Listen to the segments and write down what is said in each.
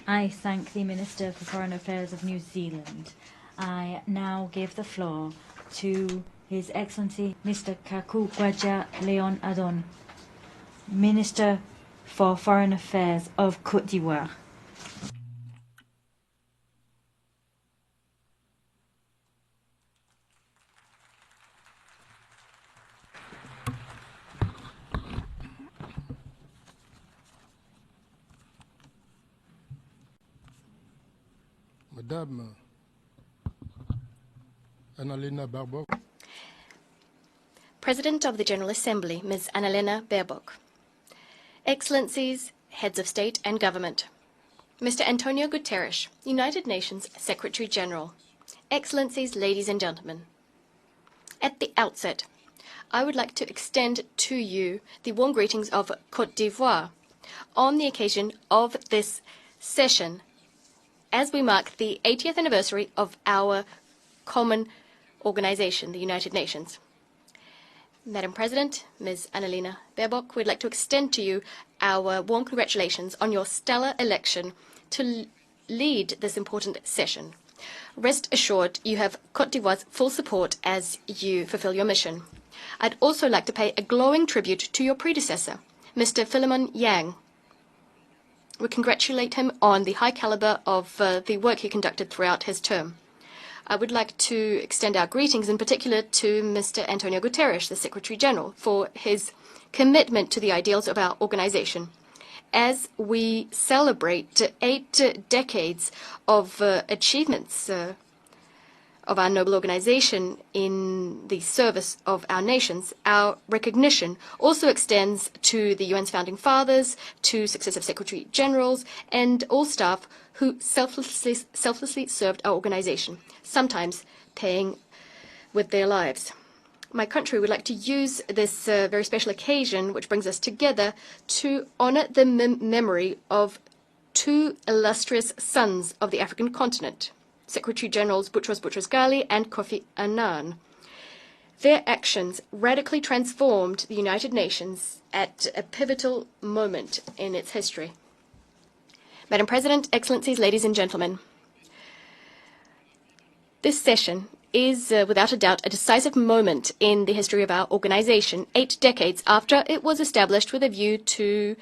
I thank the Minister for Foreign Affairs of New Zealand. I now give the floor to His Excellency Mr. Kacou Houadja Léon Adom, Minister for Foreign Affairs of Côte d'Ivoire. Madame Annalena Baerbock. President of the General Assembly, Ms. Annalena Baerbock. Excellencies, Heads of State and Government. Mr. Antonio Guterres, United Nations Secretary General. Excellencies, ladies and gentlemen. At the outset, I would like to extend to you the warm greetings of Côte d'Ivoire on the occasion of this session as we mark the 80th anniversary of our common organization, the United Nations. Madam President, Ms. Annalena Baerbock, we'd like to extend to you our warm congratulations on your stellar election to lead this important session. Rest assured, you have Côte d'Ivoire's full support as you fulfill your mission. I'd also like to pay a glowing tribute to your predecessor, Mr. Philemon Yang. We congratulate him on the high caliber of the work he conducted throughout his term. I would like to extend our greetings in particular to Mr. Antonio Guterres, the Secretary General, for his commitment to the ideals of our organization. As we celebrate 8 decades of achievements of our noble organization in the service of our nations, our recognition also extends to the UN's founding fathers, to successive Secretary Generals, and all staff who selflessly served our organization, sometimes paying with their lives. My country would like to use this very special occasion, which brings us together, to honor the memory of 2 illustrious sons of the African continent, Secretary Generals Boutros Boutros-Ghali and Kofi Annan. Their actions radically transformed the United Nations at a pivotal moment in its history. Madam President, Excellencies, ladies and gentlemen, this session is without a doubt a decisive moment in the history of our organization, 8 decades after it was established with a view to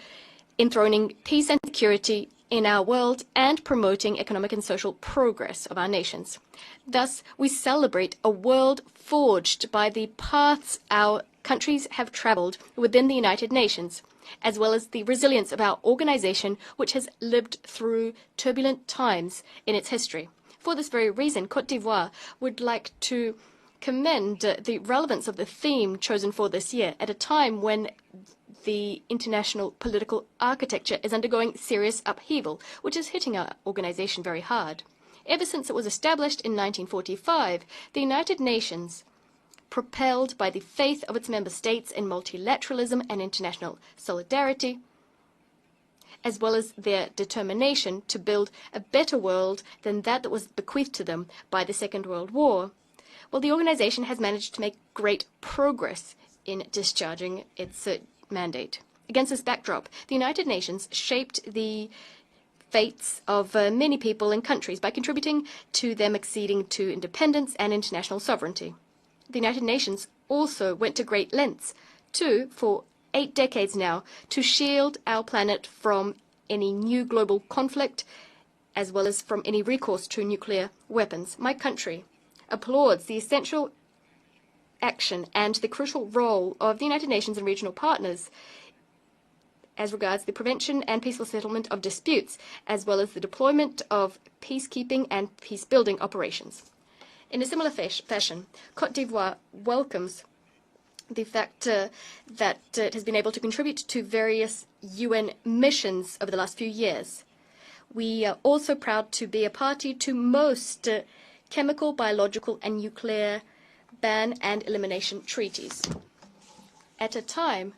enthroning peace and security in our world and promoting economic and social progress of our nations. Thus, we celebrate a world forged by the paths our countries have traveled within the United Nations, as well as the resilience of our organization, which has lived through turbulent times in its history. For this very reason, Côte d'Ivoire would like to commend the relevance of the theme chosen for this year at a time when the international political architecture is undergoing serious upheaval, which is hitting our organization very hard. Ever since it was established in 1945, the United Nations, propelled by the faith of its member states in multilateralism and international solidarity, as well as their determination to build a better world than that was bequeathed to them by the Second World War, well, the organization has managed to make great progress in discharging its mandate. Against this backdrop, the United Nations shaped the fates of many people and countries by contributing to them acceding to independence and international sovereignty. The United Nations also went to great lengths for 8 decades now, to shield our planet from any new global conflict, as well as from any recourse to nuclear weapons. My country applauds the essential action and the crucial role of the United Nations and regional partners as regards the prevention and peaceful settlement of disputes, as well as the deployment of peacekeeping and peace-building operations. In a similar fashion, Côte d'Ivoire welcomes the fact that it has been able to contribute to various UN missions over the last few years. We are also proud to be a party to most chemical, biological, and nuclear ban and elimination treaties. At a time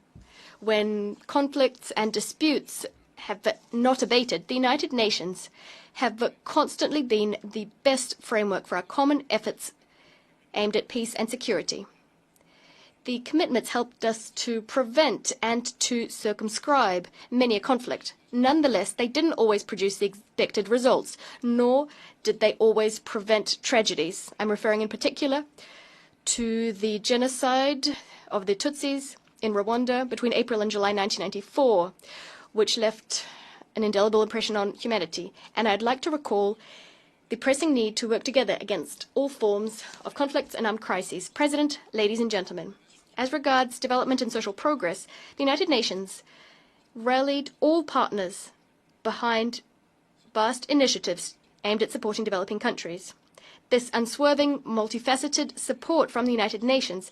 when conflicts and disputes have not abated, the United Nations have constantly been the best framework for our common efforts aimed at peace and security. The commitments helped us to prevent and to circumscribe many a conflict. Nonetheless, they didn't always produce the expected results, nor did they always prevent tragedies. I'm referring in particular to the genocide of the Tutsis in Rwanda between April and July 1994, which left an indelible impression on humanity. And I'd like to recall the pressing need to work together against all forms of conflicts and armed crises. President, ladies and gentlemen, as regards development and social progress, the United Nations rallied all partners behind vast initiatives aimed at supporting developing countries. This unswerving, multifaceted support from the United Nations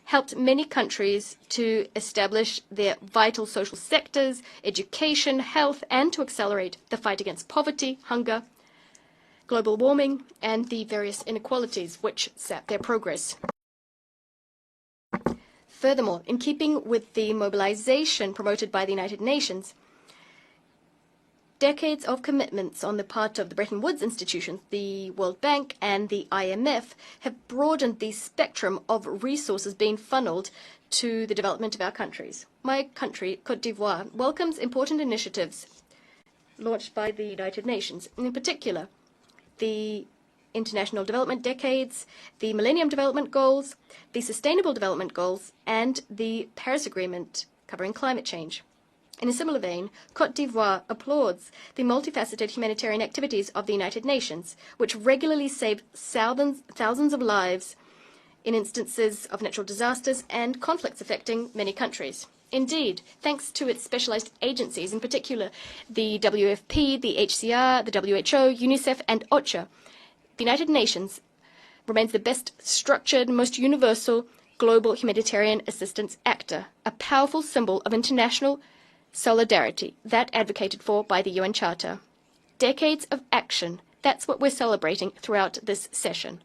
helped many countries to establish their vital social sectors, education, health, and to accelerate the fight against poverty, hunger, global warming, and the various inequalities which sap their progress. Furthermore, in keeping with the mobilization promoted by the United Nations, decades of commitments on the part of the Bretton Woods institutions, the World Bank, and the IMF have broadened the spectrum of resources being funneled to the development of our countries. My country, Côte d'Ivoire, welcomes important initiatives launched by the United Nations, in particular, the International Development Decades, the Millennium Development Goals, the Sustainable Development Goals, and the Paris Agreement covering climate change. In a similar vein, Côte d'Ivoire applauds the multifaceted humanitarian activities of the United Nations, which regularly save thousands of lives in instances of natural disasters and conflicts affecting many countries. Indeed, thanks to its specialized agencies, in particular the WFP, the HCR, the WHO, UNICEF, and OCHA, the United Nations remains the best structured, most universal global humanitarian assistance actor, a powerful symbol of international solidarity, that advocated for by the UN Charter. Decades of action, that's what we're celebrating throughout this session.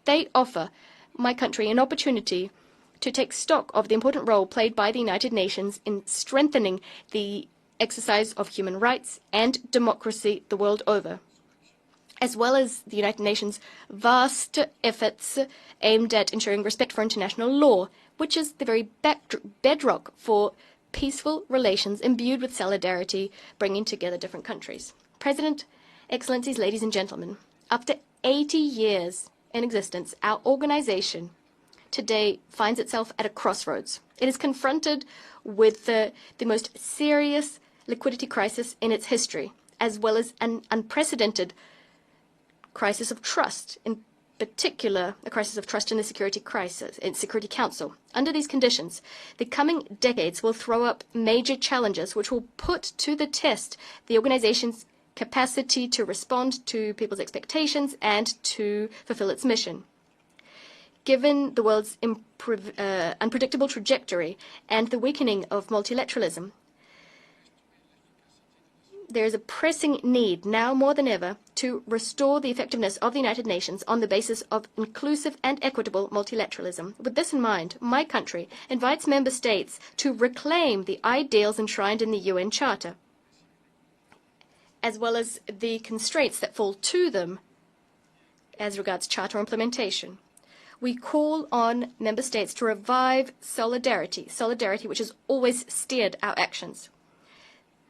They offer my country an opportunity to take stock of the important role played by the United Nations in strengthening the exercise of human rights and democracy the world over, as well as the United Nations' vast efforts aimed at ensuring respect for international law, which is the very bedrock for peaceful relations imbued with solidarity, bringing together different countries. President, Excellencies, ladies and gentlemen, after 80 years in existence, our organization today finds itself at a crossroads. It is confronted with the most serious liquidity crisis in its history, as well as an unprecedented crisis of trust, in particular a crisis of trust in the Security Council. Under these conditions, the coming decades will throw up major challenges which will put to the test the organization's capacity to respond to people's expectations and to fulfill its mission. Given the world's unpredictable trajectory and the weakening of multilateralism, there is a pressing need, now more than ever, to restore the effectiveness of the United Nations on the basis of inclusive and equitable multilateralism. With this in mind, my country invites member states to reclaim the ideals enshrined in the UN Charter, as well as the constraints that fall to them as regards Charter implementation. We call on member states to revive solidarity which has always steered our actions.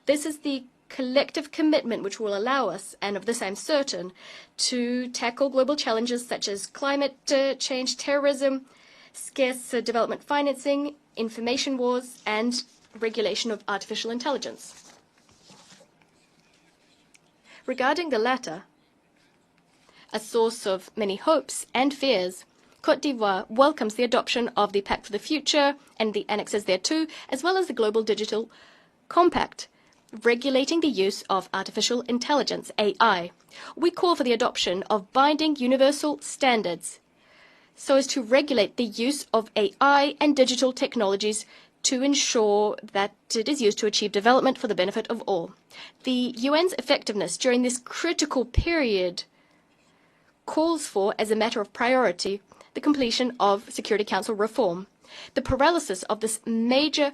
This is the collective commitment which will allow us, and of this I'm certain, to tackle global challenges such as climate change, terrorism, scarce development financing, information wars, and regulation of artificial intelligence. Regarding the latter, a source of many hopes and fears, Côte d'Ivoire welcomes the adoption of the Pact for the Future and the annexes thereto, as well as the Global Digital Compact, regulating the use of artificial intelligence, AI. We call for the adoption of binding universal standards so as to regulate the use of AI and digital technologies to ensure that it is used to achieve development for the benefit of all. The UN's effectiveness during this critical period calls for, as a matter of priority, the completion of Security Council reform. The paralysis of this major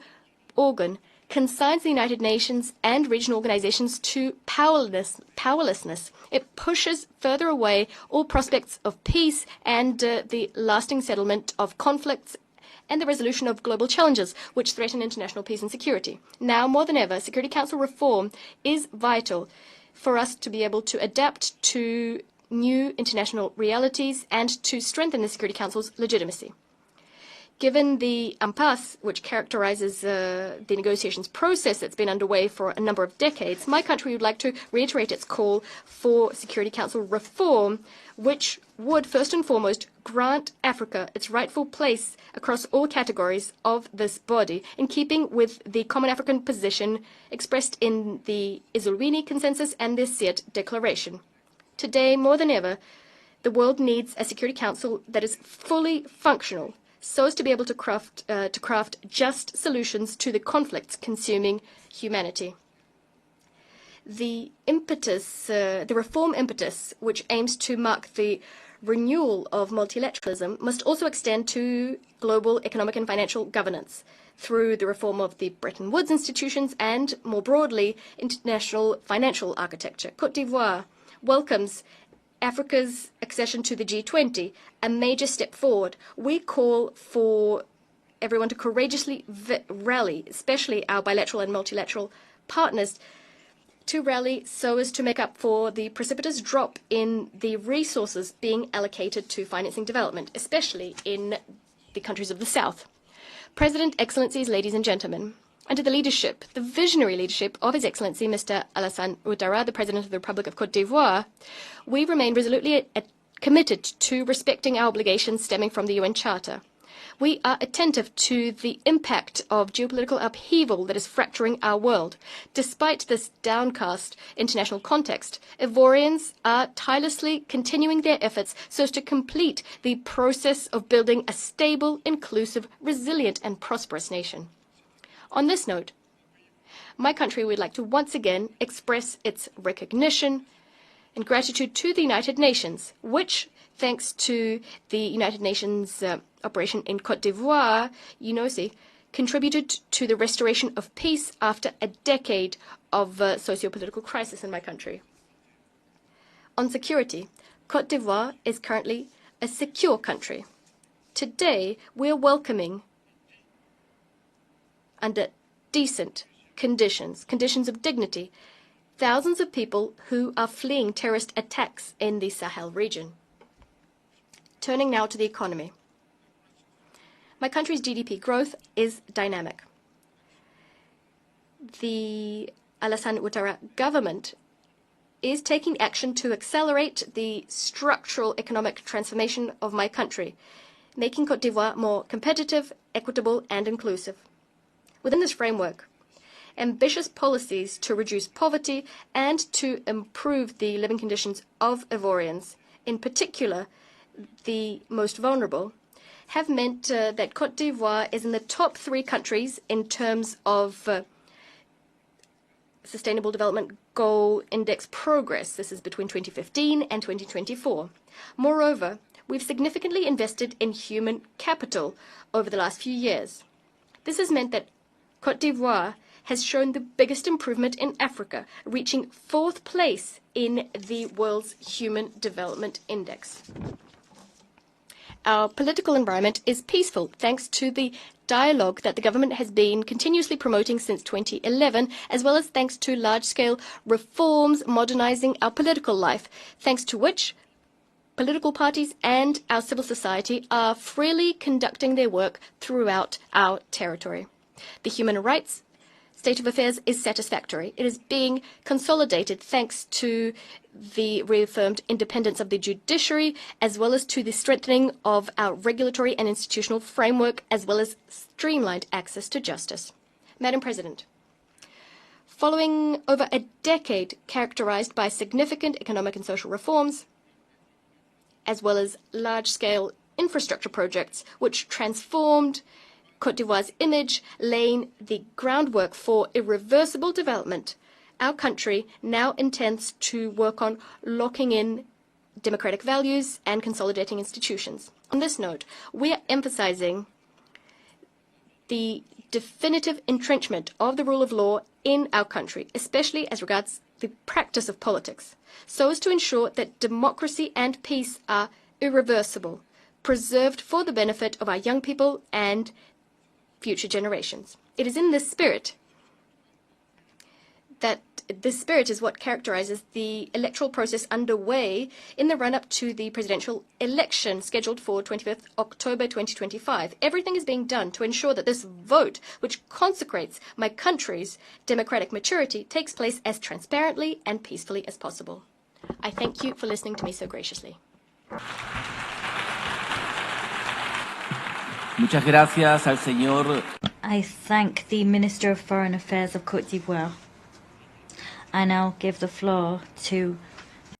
organ consigns the United Nations and regional organizations to powerlessness. It pushes further away all prospects of peace and the lasting settlement of conflicts and the resolution of global challenges which threaten international peace and security. Now more than ever, Security Council reform is vital for us to be able to adapt to new international realities and to strengthen the Security Council's legitimacy. Given the impasse which characterizes the negotiations process that's been underway for a number of decades, my country would like to reiterate its call for Security Council reform, which would first and foremost grant Africa its rightful place across all categories of this body, in keeping with the common African position expressed in the Izulwini Consensus and the Siet Declaration. Today, more than ever, the world needs a Security Council that is fully functional, so as to be able to craft just solutions to the conflicts consuming humanity. The reform impetus, which aims to mark the renewal of multilateralism, must also extend to global economic and financial governance through the reform of the Bretton Woods institutions and, more broadly, international financial architecture. Côte d'Ivoire welcomes Africa's accession to the G20, a major step forward. We call for everyone to courageously rally, especially our bilateral and multilateral partners, to rally so as to make up for the precipitous drop in the resources being allocated to financing development, especially in the countries of the South. President, Excellencies, ladies and gentlemen, under the leadership, the visionary leadership of His Excellency Mr. Alassane Ouattara, the President of the Republic of Côte d'Ivoire, we remain resolutely committed to respecting our obligations stemming from the UN Charter. We are attentive to the impact of geopolitical upheaval that is fracturing our world. Despite this downcast international context, Ivorians are tirelessly continuing their efforts so as to complete the process of building a stable, inclusive, resilient, and prosperous nation. On this note, my country would like to once again express its recognition and gratitude to the United Nations, which, thanks to the United Nations operation in Côte d'Ivoire, UNOSI, contributed to the restoration of peace after a decade of socio-political crisis in my country. On security, Côte d'Ivoire is currently a secure country. Today, we are welcoming, under decent conditions of dignity, thousands of people who are fleeing terrorist attacks in the Sahel region. Turning now to the economy. My country's GDP growth is dynamic. The Alassane Ouattara government is taking action to accelerate the structural economic transformation of my country, making Côte d'Ivoire more competitive, equitable, and inclusive. Within this framework, ambitious policies to reduce poverty and to improve the living conditions of Ivorians, in particular the most vulnerable, have meant that Côte d'Ivoire is in the top 3 countries in terms of Sustainable Development Goal Index progress. This is between 2015 and 2024. Moreover, we've significantly invested in human capital over the last few years. This has meant that Côte d'Ivoire has shown the biggest improvement in Africa, reaching 4th place in the world's Human Development Index. Our political environment is peaceful thanks to the dialogue that the government has been continuously promoting since 2011, as well as thanks to large-scale reforms modernizing our political life, thanks to which political parties and our civil society are freely conducting their work throughout our territory. The human rights state of affairs is satisfactory. It is being consolidated thanks to the reaffirmed independence of the judiciary, as well as to the strengthening of our regulatory and institutional framework, as well as streamlined access to justice. Madam President, following over a decade characterized by significant economic and social reforms, as well as large-scale infrastructure projects which transformed Côte d'Ivoire's image, laying the groundwork for irreversible development, our country now intends to work on locking in democratic values and consolidating institutions. On this note, we are emphasizing the definitive entrenchment of the rule of law in our country, especially as regards the practice of politics, so as to ensure that democracy and peace are irreversible, preserved for the benefit of our young people and future generations. It is in this spirit that this spirit is what characterizes the electoral process underway in the run-up to the presidential election scheduled for 25th October 2025. Everything is being done to ensure that this vote, which consecrates my country's democratic maturity, takes place as transparently and peacefully as possible. I thank you for listening to me so graciously. Muchas gracias al señor. I thank the Minister of Foreign Affairs of Côte d'Ivoire. I now give the floor to